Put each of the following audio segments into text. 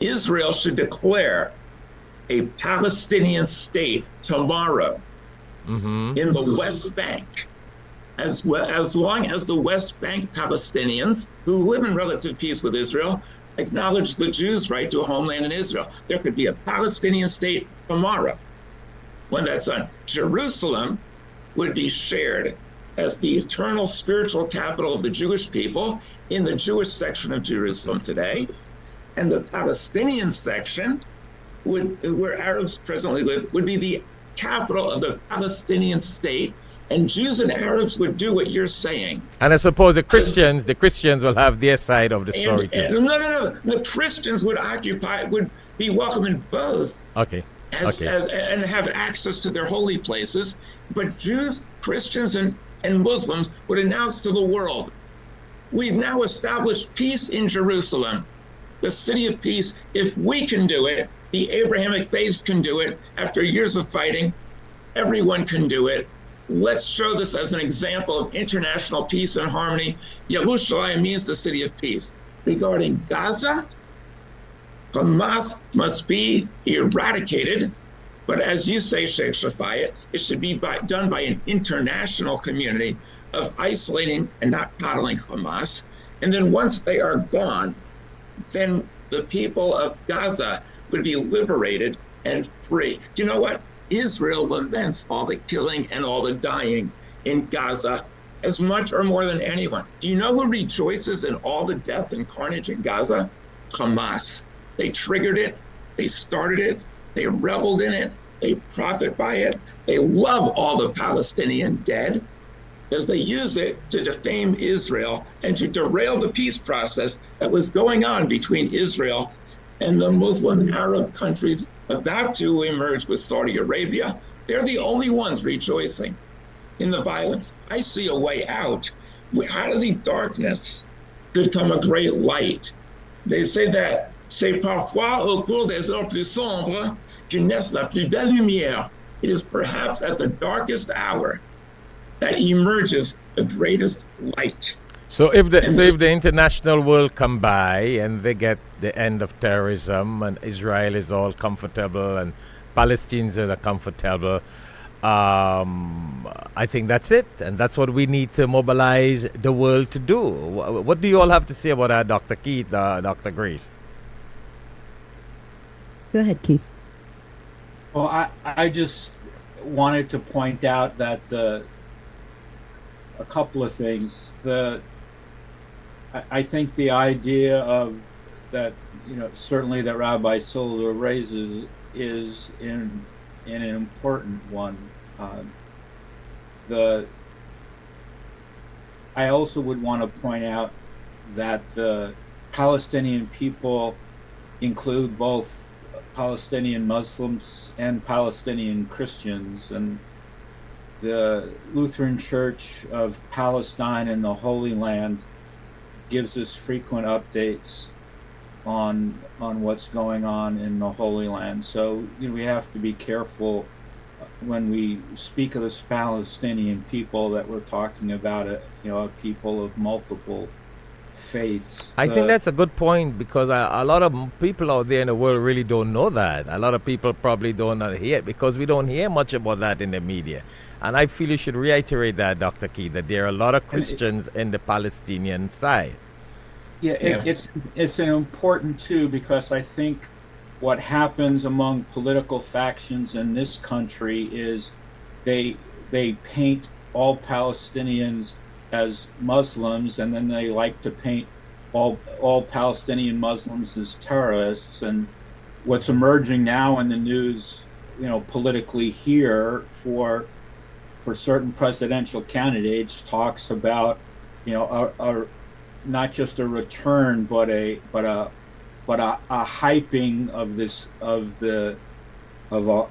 Israel should declare a Palestinian state tomorrow in the West Bank, as long as the West Bank Palestinians who live in relative peace with Israel acknowledge the Jews' right to a homeland in Israel. There could be a Palestinian state tomorrow. When that's done, Jerusalem would be shared as the eternal spiritual capital of the Jewish people in the Jewish section of Jerusalem today. And the Palestinian section, where Arabs presently live, would be the capital of the Palestinian state. And Jews and Arabs would do what you're saying. And I suppose the Christians will have their side of the story too. No. The Christians would be welcome in both. Okay. And have access to their holy places. But Jews, Christians, and Muslims would announce to the world, we've now established peace in Jerusalem, the city of peace. If we can do it, the Abrahamic faiths can do it. After years of fighting, everyone can do it. Let's show this as an example of international peace and harmony. Yerushalayim means the city of peace. Regarding Gaza, Hamas must be eradicated. But as you say, Shaikh Shafayat, it should be done by an international community of isolating and not coddling Hamas. And then once they are gone, then the people of Gaza would be liberated and free. Do you know what? Israel laments all the killing and all the dying in Gaza as much or more than anyone. Do you know who rejoices in all the death and carnage in Gaza? Hamas. They triggered it. They started it. They reveled in it. They profit by it. They love all the Palestinian dead because they use it to defame Israel and to derail the peace process that was going on between Israel and the Muslim Arab countries about to emerge with Saudi Arabia. They're the only ones rejoicing in the violence. I see a way out. Out of the darkness could come a great light. They say that c'est parfois au cours des heures plus sombres que naisse la plus belle lumière. It is perhaps at the darkest hour that emerges the greatest light. So if the international world come by and they get the end of terrorism and Israel is all comfortable and Palestinians are comfortable, I think that's it. And that's what we need to mobilize the world to do. What do you all have to say about that, Dr. Keith, Dr. Grace? Go ahead, Keith. Well, I just wanted to point out that a couple of things. I think the idea of that, certainly that Rabbi Solar raises is an important one. I also would want to point out that the Palestinian people include both Palestinian Muslims and Palestinian Christians, and the Lutheran Church of Palestine and the Holy Land gives us frequent updates on what's going on in the Holy Land. So we have to be careful when we speak of this Palestinian people that we're talking about a people of multiple faiths. I think that's a good point, because a lot of people out there in the world really don't know that. A lot of people probably don't hear it because we don't hear much about that in the media. And I feel you should reiterate that, Dr. Key, that there are a lot of Christians in the Palestinian side. It's an important too, because I think what happens among political factions in this country is they paint all Palestinians as Muslims, and then they like to paint all Palestinian Muslims as terrorists. And what's emerging now in the news, politically here for certain presidential candidates talks about, not just a return, but a hyping of a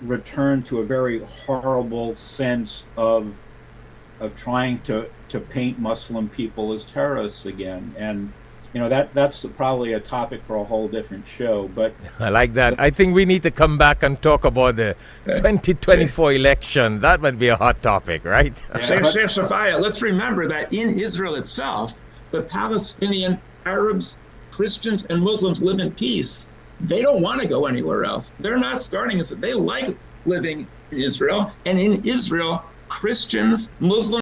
return to a very horrible sense of trying to paint Muslim people as terrorists again. And that's probably a topic for a whole different show. But I like that. I think we need to come back and talk about the 2024 election. That would be a hot topic, right? Shaikh Shafayat, let's remember that in Israel itself, the Palestinian Arabs Christians and Muslims live in peace, they don't want to go anywhere else. They're not starting. They like living in Israel. And in Israel, Christians, Muslims,